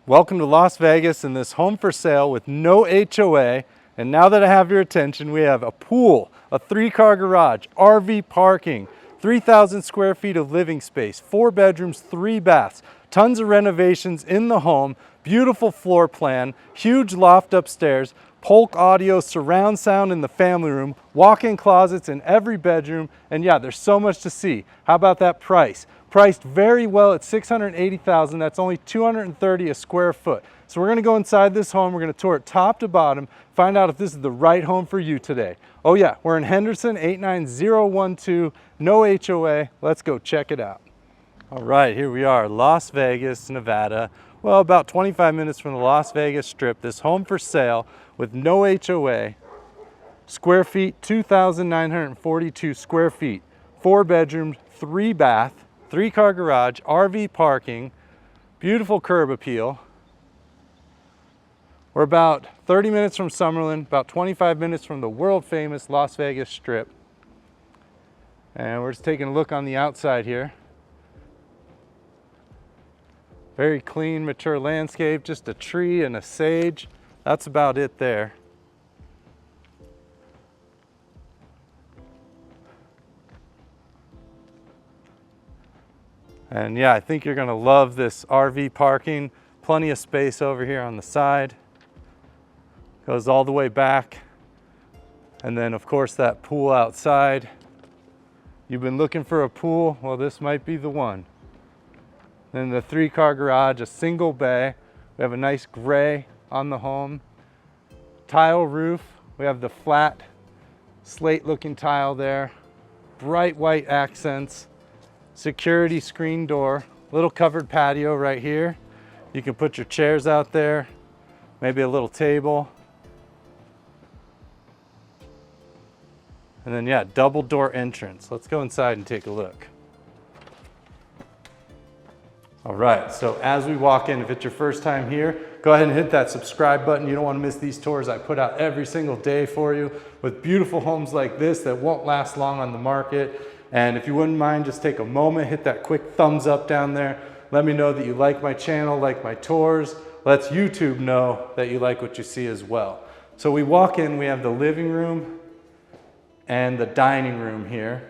Welcome to Las Vegas and this home for sale with no HOA. And now that I have your attention, we have a pool, a 3-car garage, RV parking, 3,000 square feet of living space, 4 bedrooms, 3 baths, tons of renovations in the home, beautiful floor plan, huge loft upstairs, Polk audio surround sound in the family room, walk-in closets in every bedroom, and yeah, there's so much to see. How about that price? Priced very well at $680,000. That's only $230 a square foot. So we're going to go inside this home. We're going to tour it top to bottom, find out if this is the right home for you today. Oh yeah, we're in Henderson, 89012, no HOA. Let's go check it out. All right, here we are, Las Vegas, Nevada. Well, about 25 minutes from the Las Vegas Strip. This home for sale with no HOA. Square feet, 2,942 square feet. 4 bedrooms, 3 bath. 3-car garage, RV parking, beautiful curb appeal. We're about 30 minutes from Summerlin, about 25 minutes from the world famous Las Vegas Strip. And we're just taking a look on the outside here. Very clean, mature landscape, just a tree and a sage. That's about it there. And yeah, I think you're gonna love this RV parking. Plenty of space over here on the side. Goes all the way back. And then of course that pool outside. You've been looking for a pool? Well, this might be the one. Then the 3-car garage, a single bay. We have a nice gray on the home. Tile roof. We have the flat slate looking tile there. Bright white accents. Security screen door, little covered patio right here. You can put your chairs out there, maybe a little table. And then yeah, double door entrance. Let's go inside and take a look. All right, so as we walk in, if it's your first time here, go ahead and hit that subscribe button. You don't want to miss these tours I put out every single day for you with beautiful homes like this that won't last long on the market. And if you wouldn't mind, just take a moment, hit that quick thumbs up down there. Let me know that you like my channel, like my tours. Lets YouTube know that you like what you see as well. So we walk in, we have the living room and the dining room here.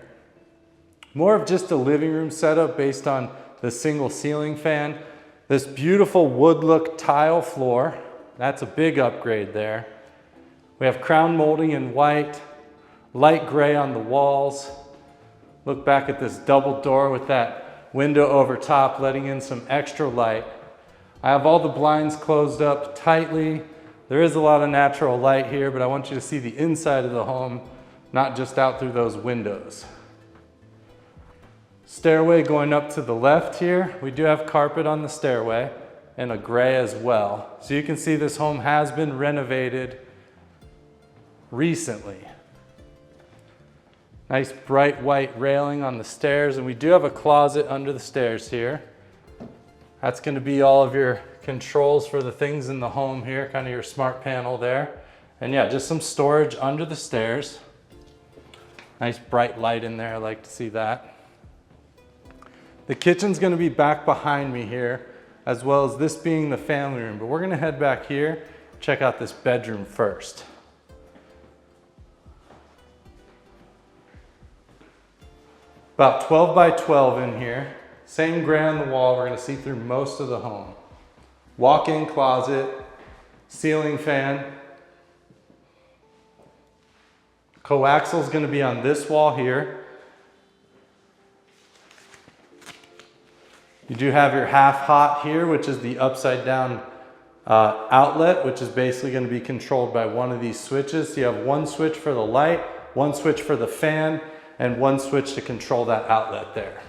More of just a living room setup based on the single ceiling fan. This beautiful wood look tile floor. That's a big upgrade there. We have crown molding in white, light gray on the walls. Look back at this double door with that window over top, letting in some extra light. I have all the blinds closed up tightly. There is a lot of natural light here, but I want you to see the inside of the home, not just out through those windows. Stairway going up to the left here. We do have carpet on the stairway and a gray as well. So you can see this home has been renovated recently. Nice bright white railing on the stairs, and we do have a closet under the stairs here. That's going to be all of your controls for the things in the home here, kind of your smart panel there. And yeah, just some storage under the stairs. Nice bright light in there, I like to see that. The kitchen's going to be back behind me here, as well as this being the family room, but we're going to head back here, check out this bedroom first. About 12 by 12 in here. Same gray on the wall. We're going to see through most of the home. Walk-in closet, ceiling fan. Coaxial is going to be on this wall here. You do have your half hot here, which is the upside down outlet, which is basically going to be controlled by one of these switches. So you have one switch for the light, one switch for the fan, and one switch to control that outlet there.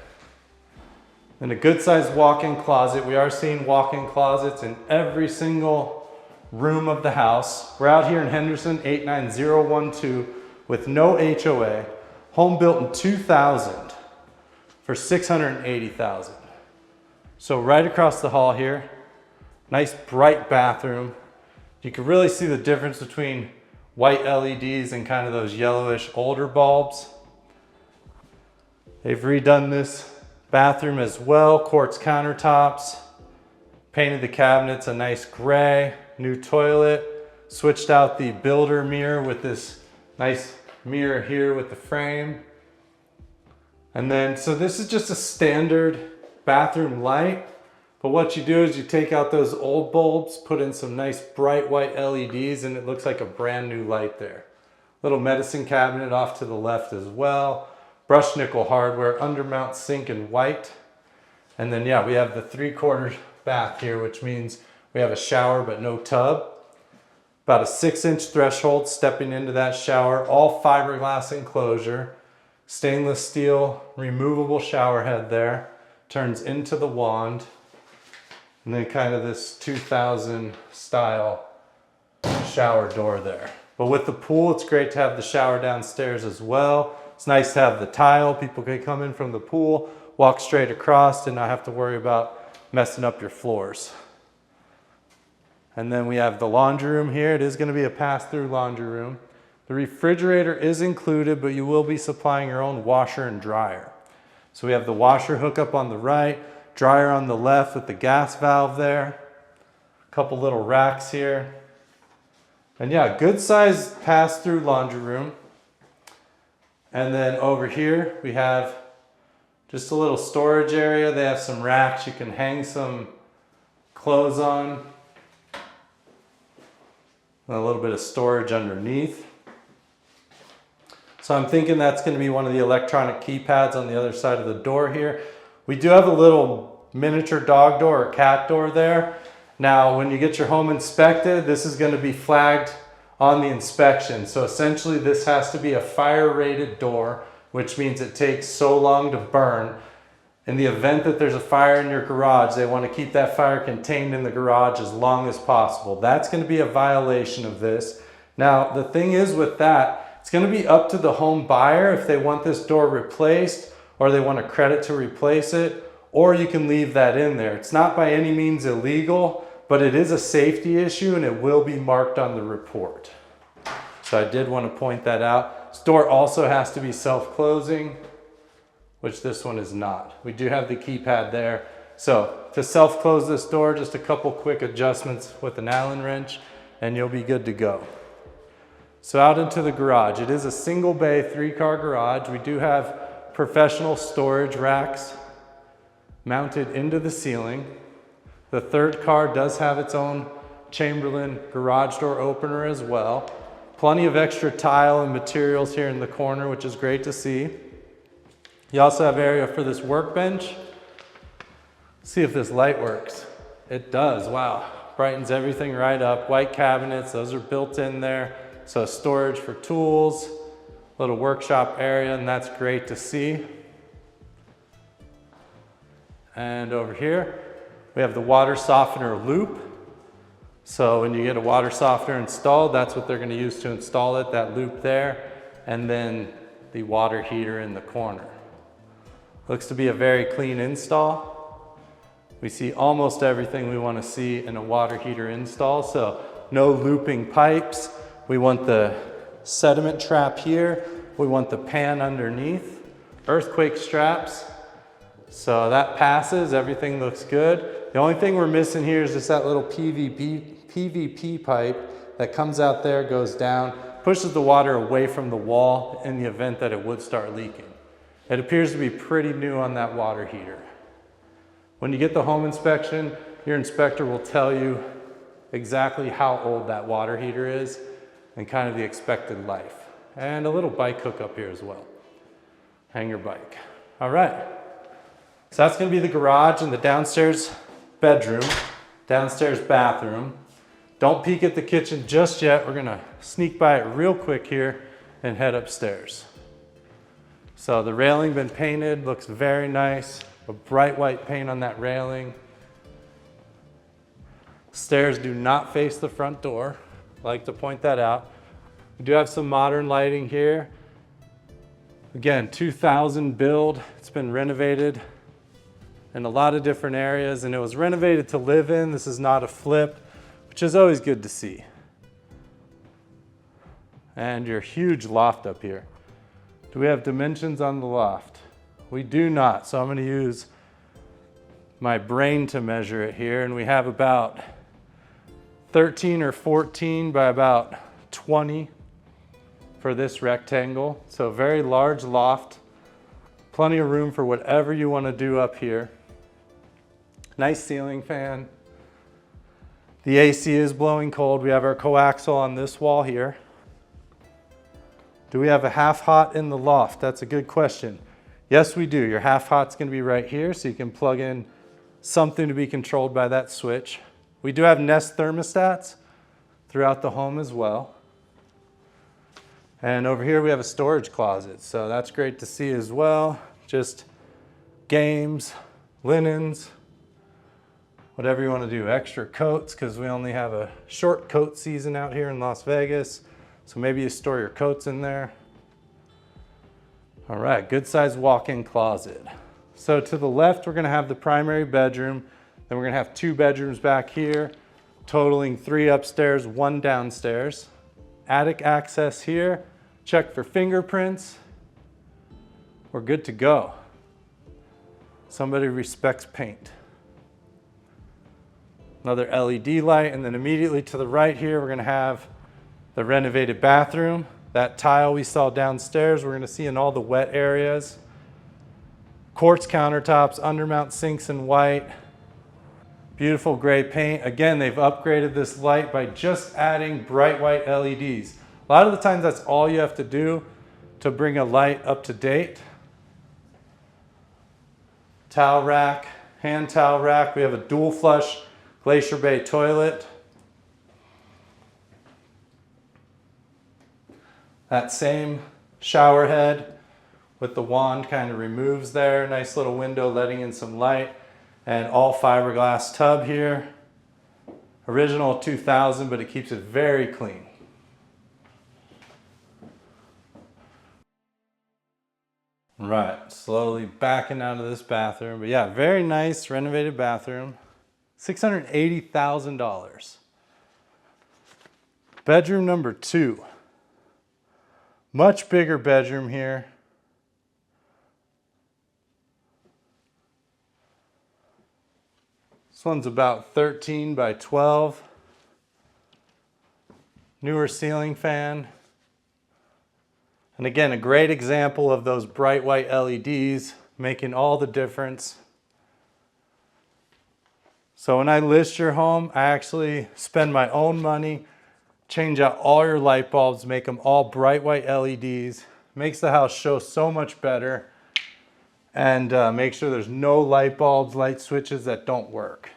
And a good sized walk-in closet. We are seeing walk-in closets in every single room of the house. We're out here in Henderson, 89012 with no HOA. Home built in 2000 for $680,000. So right across the hall here, nice bright bathroom. You can really see the difference between white LEDs and kind of those yellowish older bulbs. They've redone this bathroom as well, quartz countertops, Painted the cabinets a nice gray, new toilet, switched out the builder mirror with this nice mirror here with the frame. And then, so this is just a standard bathroom light, but what you do is you take out those old bulbs, put in some nice bright white LEDs, and it looks like a brand new light there. Little medicine cabinet off to the left as well. Brushed nickel hardware, undermount sink in white. And then yeah, we have the 3/4 bath here, which means we have a shower but no tub. About a 6-inch threshold stepping into that shower, all fiberglass enclosure. Stainless steel removable shower head there, turns into the wand, and then kind of this 2000 style shower door there. But with the pool, it's great to have the shower downstairs as well. It's nice to have the tile. People can come in from the pool, walk straight across, and not have to worry about messing up your floors. And then we have the laundry room here. It is going to be a pass-through laundry room. The refrigerator is included, but you will be supplying your own washer and dryer. So we have the washer hookup on the right, dryer on the left with the gas valve there. A couple little racks here. And yeah, good sized pass-through laundry room. And then over here we have just a little storage area. They have some racks you can hang some clothes on. And a little bit of storage underneath. So I'm thinking that's going to be one of the electronic keypads on the other side of the door here. We do have a little miniature dog door or cat door there. Now, when you get your home inspected, this is going to be flagged on the inspection. So essentially this has to be a fire rated door, which means it takes so long to burn. In the event that there's a fire in your garage, they want to keep that fire contained in the garage as long as possible. That's going to be a violation of this. Now, the thing is with that, it's going to be up to the home buyer if they want this door replaced or they want a credit to replace it, or you can leave that in there. It's not by any means illegal, but it is a safety issue and it will be marked on the report. So I did want to point that out. This door also has to be self-closing, which this one is not. We do have the keypad there. So to self-close this door, just a couple quick adjustments with an Allen wrench and you'll be good to go. So out into the garage. It is a single bay 3-car garage. We do have professional storage racks mounted into the ceiling. The 3rd car does have its own Chamberlain garage door opener as well. Plenty of extra tile and materials here in the corner, which is great to see. You also have area for this workbench. See if this light works. It does, wow. Brightens everything right up. White cabinets, those are built in there. So storage for tools, little workshop area, and that's great to see. And over here, we have the water softener loop. So when you get a water softener installed, that's what they're going to use to install it, that loop there, and then the water heater in the corner. Looks to be a very clean install. We see almost everything we want to see in a water heater install, so no looping pipes. We want the sediment trap here. We want the pan underneath. Earthquake straps. So that passes, everything looks good. The only thing we're missing here is just that little PVP pipe that comes out there, goes down, pushes the water away from the wall in the event that it would start leaking. It appears to be pretty new on that water heater. When you get the home inspection, your inspector will tell you exactly how old that water heater is and kind of the expected life. And a little bike hookup here as well. Hang your bike. All right. So that's going to be the garage and the downstairs bedroom, downstairs bathroom. Don't peek at the kitchen just yet. We're going to sneak by it real quick here and head upstairs. So the railing been painted, looks very nice. A bright white paint on that railing. Stairs do not face the front door. I like to point that out. We do have some modern lighting here. Again, 2000 build. It's been renovated in a lot of different areas, and it was renovated to live in. This is not a flip, which is always good to see. And your huge loft up here. Do we have dimensions on the loft? We do not, so I'm going to use my brain to measure it here, and we have about 13 or 14 by about 20 for this rectangle. So very large loft, plenty of room for whatever you want to do up here. Nice ceiling fan. The AC is blowing cold. We have our coaxial on this wall here. Do we have a half hot in the loft? That's a good question. Yes, we do. Your half hot's going to be right here, so you can plug in something to be controlled by that switch. We do have Nest thermostats throughout the home as well. And over here we have a storage closet, so that's great to see as well. Just games, linens, whatever you want to do. Extra coats, because we only have a short coat season out here in Las Vegas, so maybe you store your coats in there. All right, good sized walk-in closet. So to the left, we're gonna have the primary bedroom. Then we're gonna have 2 bedrooms back here, totaling 3 upstairs, 1 downstairs. Attic access here. Check for fingerprints. We're good to go. Somebody respects paint. Another LED light, and then immediately to the right here, we're gonna have the renovated bathroom. That tile we saw downstairs, we're gonna see in all the wet areas. Quartz countertops, undermount sinks in white. Beautiful gray paint. Again, they've upgraded this light by just adding bright white LEDs. A lot of the times that's all you have to do to bring a light up to date. Towel rack, hand towel rack. We have a dual flush Glacier Bay toilet. That same shower head with the wand kind of removes there. Nice little window letting in some light. And all fiberglass tub here. Original 2000, but it keeps it very clean. Right, slowly backing out of this bathroom. But yeah, very nice renovated bathroom. $680,000. Bedroom number 2. Much bigger bedroom here. This one's about 13 by 12. Newer ceiling fan. And again, a great example of those bright white LEDs making all the difference. So when I list your home, I actually spend my own money, change out all your light bulbs, make them all bright white LEDs. Makes the house show so much better. And make sure there's no light bulbs, light switches that don't work.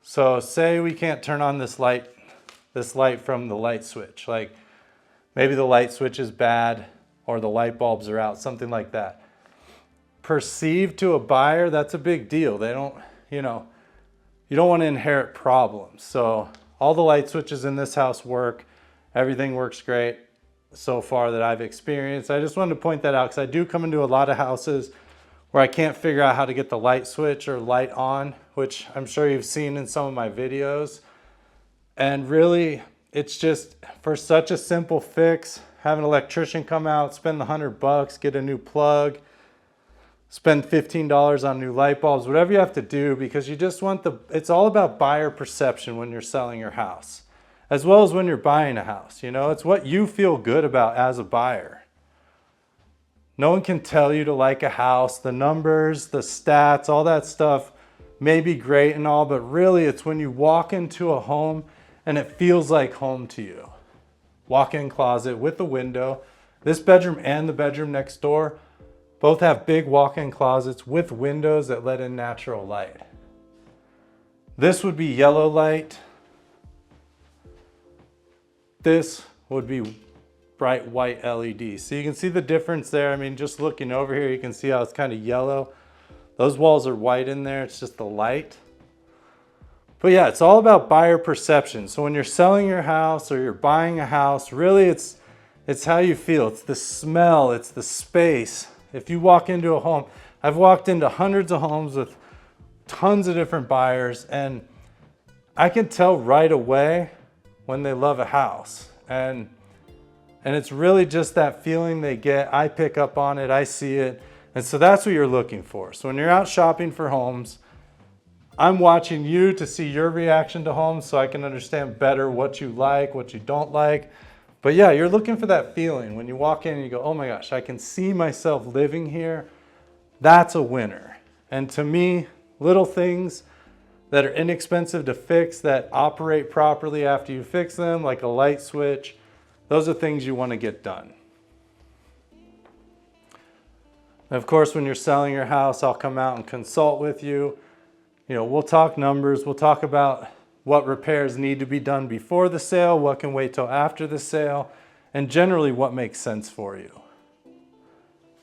So say we can't turn on this light from the light switch. Like maybe the light switch is bad or the light bulbs are out, something like that. Perceived to a buyer, that's a big deal. They don't, you don't want to inherit problems. So all the light switches in this house work. Everything works great so far that I've experienced. I just wanted to point that out because I do come into a lot of houses where I can't figure out how to get the light switch or light on, which I'm sure you've seen in some of my videos. And really, it's just for such a simple fix, have an electrician come out, spend the $100, get a new plug, spend $15 on new light bulbs, whatever you have to do, because you just want it's all about buyer perception when you're selling your house, as well as when you're buying a house. It's what you feel good about as a buyer. No one can tell you to like a house. The numbers, the stats, all that stuff may be great and all, but really it's when you walk into a home and it feels like home to you. Walk-in closet with a window. This bedroom and the bedroom next door both have big walk-in closets with windows that let in natural light. This would be yellow light. This would be bright white LED. So you can see the difference there. I mean, just looking over here, you can see how it's kind of yellow. Those walls are white in there. It's just the light. But yeah, it's all about buyer perception. So when you're selling your house or you're buying a house, really it's how you feel. It's the smell, it's the space. If you walk into a home, I've walked into hundreds of homes with tons of different buyers, and I can tell right away when they love a house. And it's really just that feeling they get. I pick up on it, I see it, And so that's what you're looking for. So when you're out shopping for homes, I'm watching you to see your reaction to homes so I can understand better what you like, what you don't like. But yeah, you're looking for that feeling. When you walk in and you go, oh my gosh, I can see myself living here. That's a winner. And to me, little things that are inexpensive to fix, that operate properly after you fix them, like a light switch, those are things you want to get done. And of course, when you're selling your house, I'll come out and consult with you. You know, we'll talk numbers, we'll talk about what repairs need to be done before the sale, what can wait till after the sale, and generally what makes sense for you.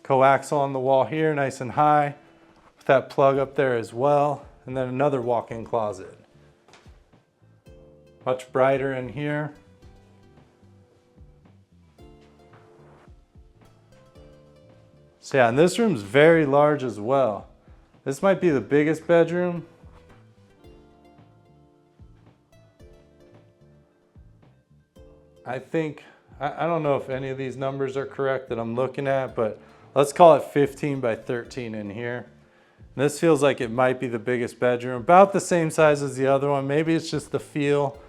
Coaxial on the wall here, nice and high, with that plug up there as well, and then another walk-in closet. Much brighter in here. So yeah, and this room's very large as well. This might be the biggest bedroom. I think, I don't know if any of these numbers are correct that I'm looking at, but let's call it 15 by 13 in here. And this feels like it might be the biggest bedroom, about the same size as the other one. Maybe it's just the feel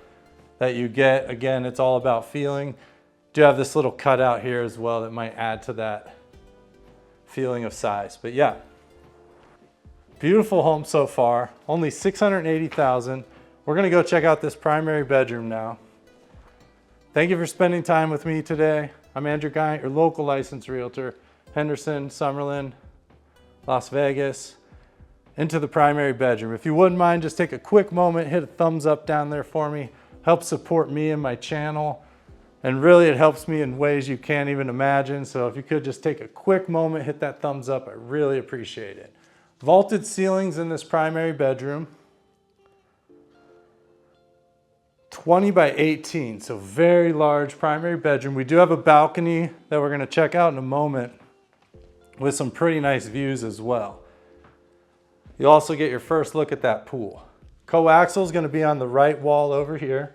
that you get. Again, it's all about feeling. Do have this little cutout here as well that might add to that feeling of size. But yeah, beautiful home so far, only $680,000. We're gonna go check out this primary bedroom now. Thank you for spending time with me today. I'm Andrew Guiant, your local licensed realtor, Henderson, Summerlin, Las Vegas, into the primary bedroom. If you wouldn't mind, just take a quick moment, hit a thumbs up down there for me, help support me and my channel. And really it helps me in ways you can't even imagine. So if you could just take a quick moment, hit that thumbs up, I really appreciate it. Vaulted ceilings in this primary bedroom. 20 by 18, so very large primary bedroom. We do have a balcony that we're gonna check out in a moment with some pretty nice views as well. You'll also get your first look at that pool. Coaxial is gonna be on the right wall over here.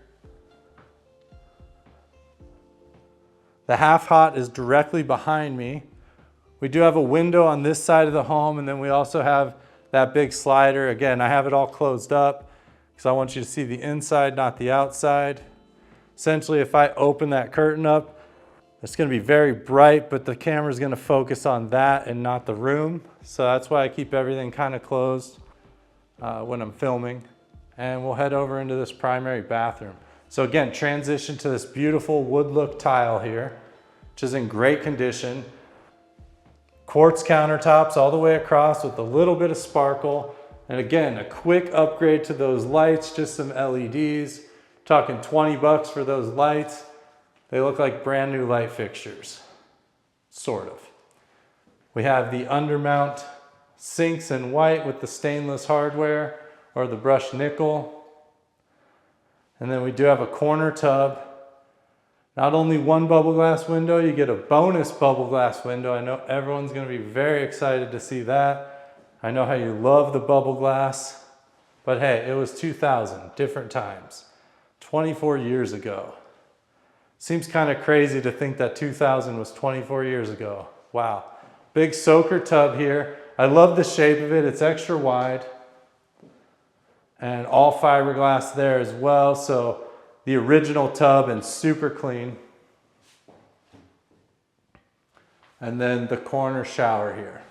The half hot is directly behind me. We do have a window on this side of the home, and then we also have that big slider. Again, I have it all closed up because I want you to see the inside, not the outside. Essentially, if I open that curtain up, it's gonna be very bright, but the camera's gonna focus on that and not the room. So that's why I keep everything kind of closed when I'm filming. And we'll head over into this primary bathroom. So again, transition to this beautiful wood look tile here, which is in great condition. Quartz countertops all the way across with a little bit of sparkle. And again, a quick upgrade to those lights, just some LEDs. Talking 20 bucks for those lights. They look like brand new light fixtures, sort of. We have the undermount sinks in white with the stainless hardware or the brushed nickel. And then we do have a corner tub. Not only one bubble glass window, you get a bonus bubble glass window. I know everyone's gonna be very excited to see that. I know how you love the bubble glass, but hey, it was 2000, different times. 24 years ago. Seems kind of crazy to think that 2000 was 24 years ago. Wow. Big soaker tub here. I love the shape of it, it's extra wide. And all fiberglass there as well. So the original tub and super clean. And then the corner shower here.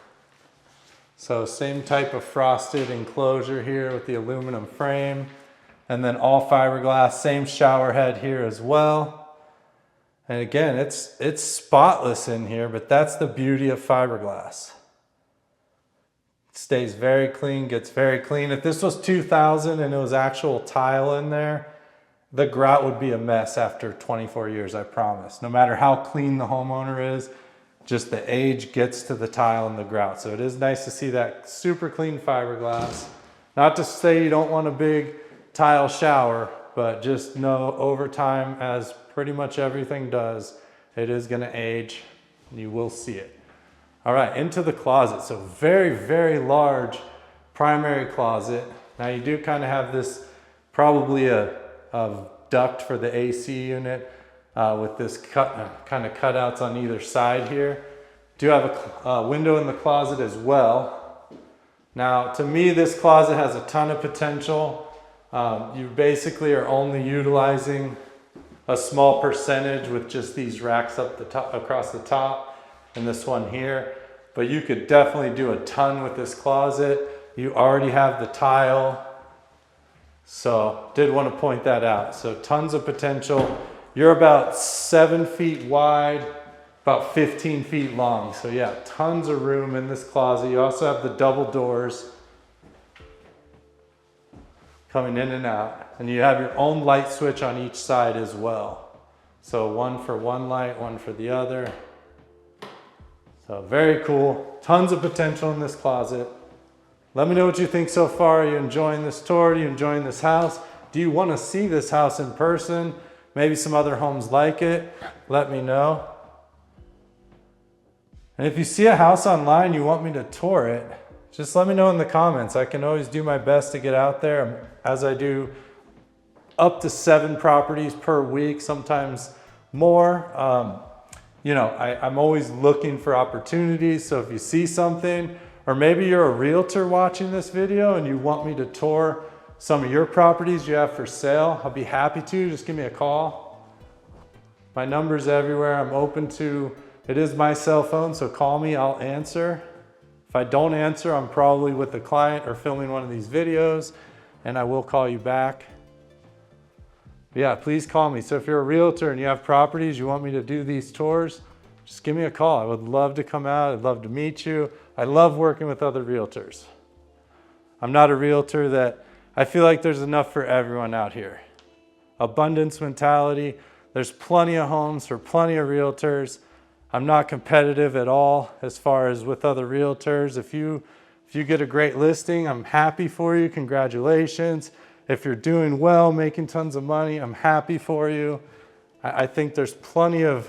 So same type of frosted enclosure here with the aluminum frame. And then all fiberglass, same shower head here as well. And again, it's spotless in here, but that's the beauty of fiberglass. Stays very clean, gets very clean. If this was 2000 and it was actual tile in there, the grout would be a mess after 24 years, I promise. No matter how clean the homeowner is, just the age gets to the tile and the grout. So it is nice to see that super clean fiberglass. Not to say you don't want a big tile shower, but just know over time, as pretty much everything does, it is gonna age and you will see it. All right, into the closet. So very, very large primary closet. Now you do kind of have this, probably a duct for the AC unit with this kind of cutouts on either side here. Do have a window in the closet as well. Now, to me, this closet has a ton of potential. You basically are only utilizing a small percentage with just these racks up the top, across the top, and this one here. But you could definitely do a ton with this closet. You already have the tile. So did want to point that out. So tons of potential. You're about 7 feet wide, about 15 feet long. So yeah, tons of room in this closet. You also have the double doors coming in and out. And you have your own light switch on each side as well. So one for one light, one for the other. So very cool. Tons of potential in this closet. Let me know what you think so far. Are you enjoying this tour? Are you enjoying this house? Do you want to see this house in person? Maybe some other homes like it? Let me know. And if you see a house online, you want me to tour it, just let me know in the comments. I can always do my best to get out there, as I do up to 7 properties per week, sometimes more. You know, I'm always looking for opportunities. So if you see something, or maybe you're a realtor watching this video and you want me to tour some of your properties you have for sale, I'll be happy to. Just give me a call. My number's everywhere. I'm open to, it is my cell phone, so call me, I'll answer. If I don't answer, I'm probably with the client or filming one of these videos, and I will call you back. But yeah, please call me. So if you're a realtor and you have properties, you want me to do these tours, just give me a call. I would love to come out. I'd love to meet you. I love working with other realtors. I'm not a realtor that, I feel like there's enough for everyone out here. Abundance mentality. There's plenty of homes for plenty of realtors. I'm not competitive at all as far as with other realtors. If you get a great listing, I'm happy for you. Congratulations. If you're doing well, making tons of money, I'm happy for you. I think there's plenty of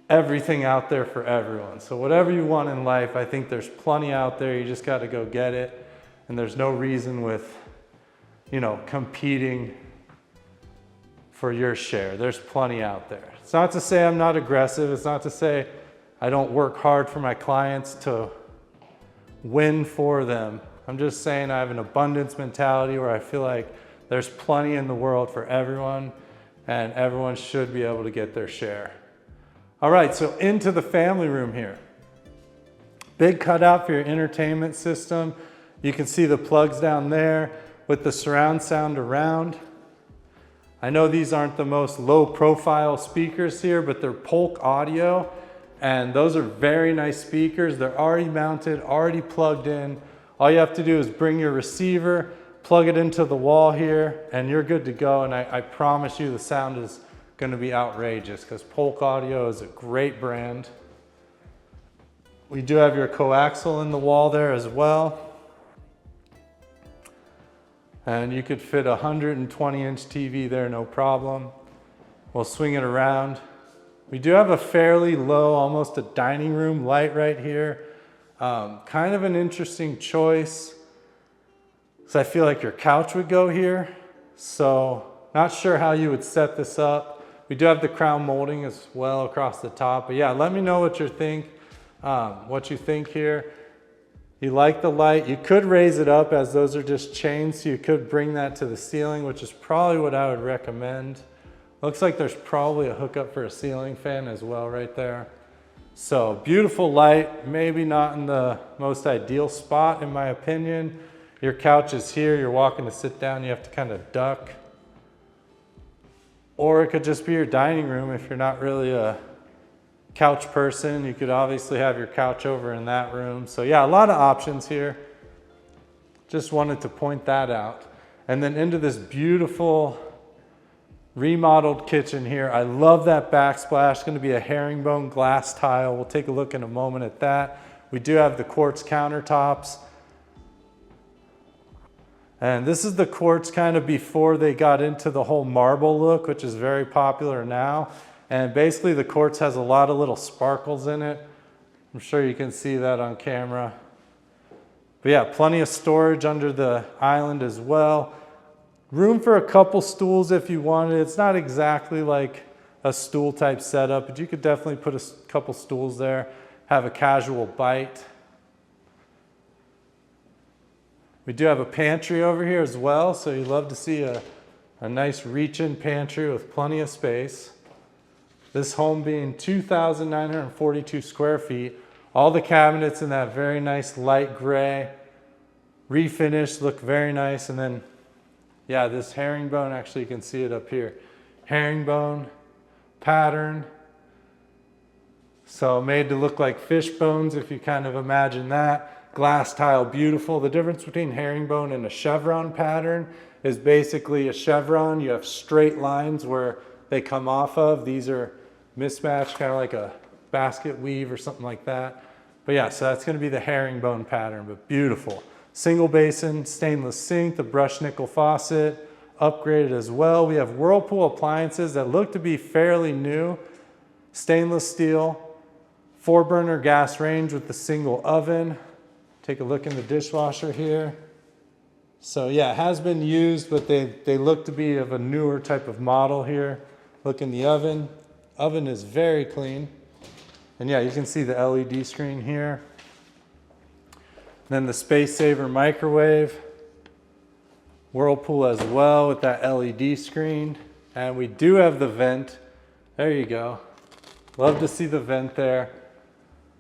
everything out there for everyone. So whatever you want in life, I think there's plenty out there. You just got to go get it. And there's no reason with, you know, competing for your share. There's plenty out there. It's not to say I'm not aggressive. It's not to say I don't work hard for my clients to win for them. I'm just saying I have an abundance mentality where I feel like there's plenty in the world for everyone, and everyone should be able to get their share. All right, so into the family room here. Big cutout for your entertainment system. You can see the plugs down there with the surround sound around. I know these aren't the most low profile speakers here, but they're Polk audio, and those are very nice speakers. They're already mounted, already plugged in. All you have to do is bring your receiver, plug it into the wall here, and you're good to go. And I promise you the sound is going to be outrageous because Polk audio is a great brand. We do have your coaxial in the wall there as well. And you could fit a 120-inch TV there, no problem. We'll swing it around. We do have a fairly low, almost a dining room light right here. Kind of an interesting choice. So I feel like your couch would go here. So not sure how you would set this up. We do have the crown molding as well across the top. But yeah, let me know what you think here. You like the light. You could raise it up, as those are just chains, so you could bring that to the ceiling, which is probably what I would recommend. Looks like there's probably a hookup for a ceiling fan as well right there. So beautiful light, maybe not in the most ideal spot in my opinion. Your couch is here, you're walking to sit down, you have to kind of duck. Or it could just be your dining room if you're not really a couch person. You could obviously have your couch over in that room. So yeah, a lot of options here. Just wanted to point that out. And then into this beautiful remodeled kitchen here. I love that backsplash. It's going to be a herringbone glass tile. We'll take a look in a moment at that. We do have the quartz countertops. And this is the quartz kind of before they got into the whole marble look, which is very popular now. And basically the quartz has a lot of little sparkles in it. I'm sure you can see that on camera. But yeah, plenty of storage under the island as well. Room for a couple stools if you wanted. It's not exactly like a stool type setup, but you could definitely put a couple stools there, have a casual bite. We do have a pantry over here as well, so you'd love to see a nice reach-in pantry with plenty of space. This home being 2,942 square feet, all the cabinets in that very nice light gray, refinished, look very nice. And then, yeah, this herringbone, actually you can see it up here, herringbone pattern. So made to look like fish bones, if you kind of imagine that. Glass tile, beautiful. The difference between herringbone and a chevron pattern is basically a chevron, you have straight lines where they come off of. These are mismatched, kind of like a basket weave or something like that. But yeah, so that's gonna be the herringbone pattern, but beautiful. Single basin, stainless sink, the brushed nickel faucet, upgraded as well. We have Whirlpool appliances that look to be fairly new. Stainless steel, 4-burner gas range with the single oven. Take a look in the dishwasher here. So yeah, it has been used, but they look to be of a newer type of model here. Look in the oven. Oven is very clean. And yeah, you can see the LED screen here. Then the Space Saver microwave. Whirlpool as well with that LED screen. And we do have the vent. There you go. Love to see the vent there.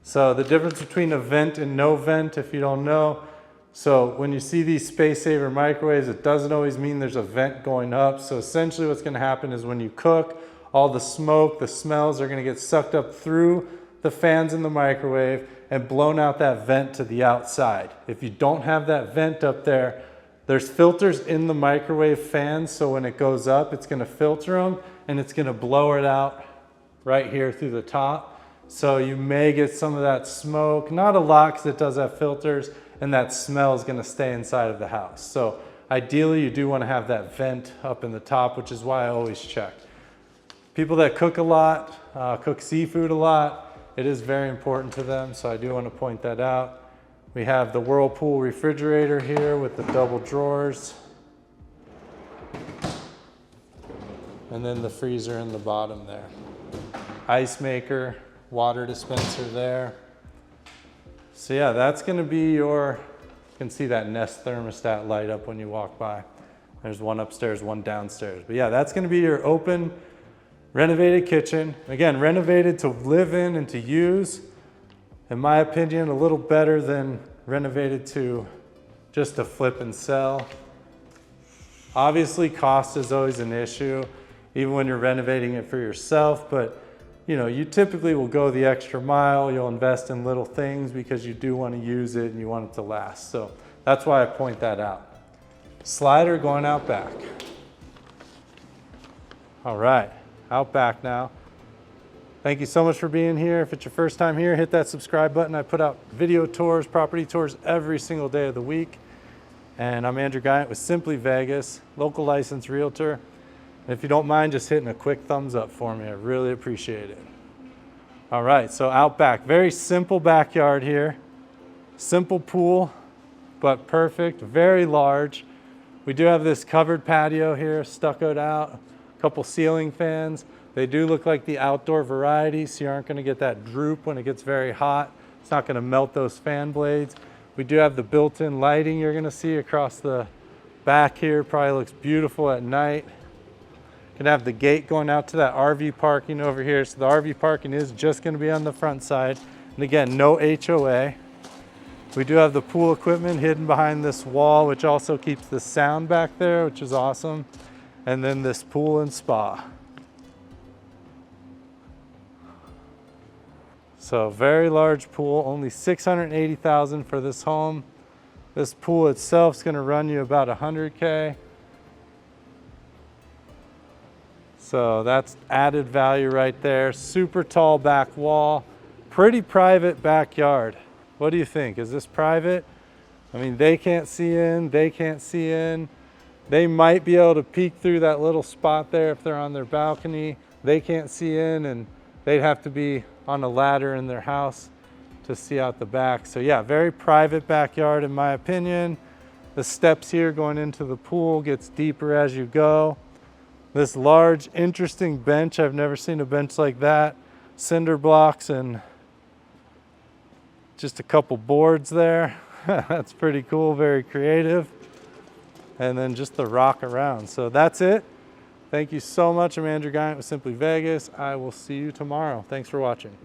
So the difference between a vent and no vent, if you don't know. So when you see these Space Saver microwaves, it doesn't always mean there's a vent going up. So essentially what's gonna happen is when you cook, all the smoke, the smells are gonna get sucked up through the fans in the microwave and blown out that vent to the outside. If you don't have that vent up there, there's filters in the microwave fans, so when it goes up, it's gonna filter them and it's gonna blow it out right here through the top. So you may get some of that smoke, not a lot because it does have filters, and that smell is gonna stay inside of the house. So ideally you do wanna have that vent up in the top, which is why I always check. People that cook a lot, cook seafood a lot, it is very important to them, so I do wanna point that out. We have the Whirlpool refrigerator here with the double drawers. And then the freezer in the bottom there. Ice maker, water dispenser there. So yeah, that's gonna be your, you can see that Nest thermostat light up when you walk by. There's one upstairs, one downstairs. But yeah, that's gonna be your open, renovated kitchen. Again, renovated to live in and to use. In my opinion, a little better than renovated to just to flip and sell. Obviously, cost is always an issue, even when you're renovating it for yourself, but you know, you typically will go the extra mile. You'll invest in little things because you do want to use it and you want it to last. So that's why I point that out. Slider going out back. All right, out back now. Thank you so much for being here. If it's your first time here, hit that subscribe button. I put out video tours, property tours every single day of the week. And I'm Andrew Guiant with Simply Vegas, local licensed realtor. And if you don't mind just hitting a quick thumbs up for me, I really appreciate it. All right, so out back, very simple backyard here. Simple pool, but perfect, very large. We do have this covered patio here, stuccoed out, a couple ceiling fans. They do look like the outdoor variety, so you aren't gonna get that droop when it gets very hot. It's not gonna melt those fan blades. We do have the built-in lighting you're gonna see across the back here. Probably looks beautiful at night. Gonna have the gate going out to that RV parking over here. So the RV parking is just gonna be on the front side. And again, no HOA. We do have the pool equipment hidden behind this wall, which also keeps the sound back there, which is awesome. And then this pool and spa. So very large pool, only $680,000 for this home. This pool itself is gonna run you about $100K. So that's added value right there. Super tall back wall, pretty private backyard. What do you think? Is this private? I mean, they can't see in, they can't see in. They might be able to peek through that little spot there if they're on their balcony. They can't see in and they'd have to be on a ladder in their house to see out the back. So yeah, very private backyard in my opinion. The steps here going into the pool gets deeper as you go. This large, interesting bench. I've never seen a bench like that. Cinder blocks and just a couple boards there. That's pretty cool, very creative. And then just the rock around. So that's it. Thank you so much. I'm Andrew Guiant with Simply Vegas. I will see you tomorrow. Thanks for watching.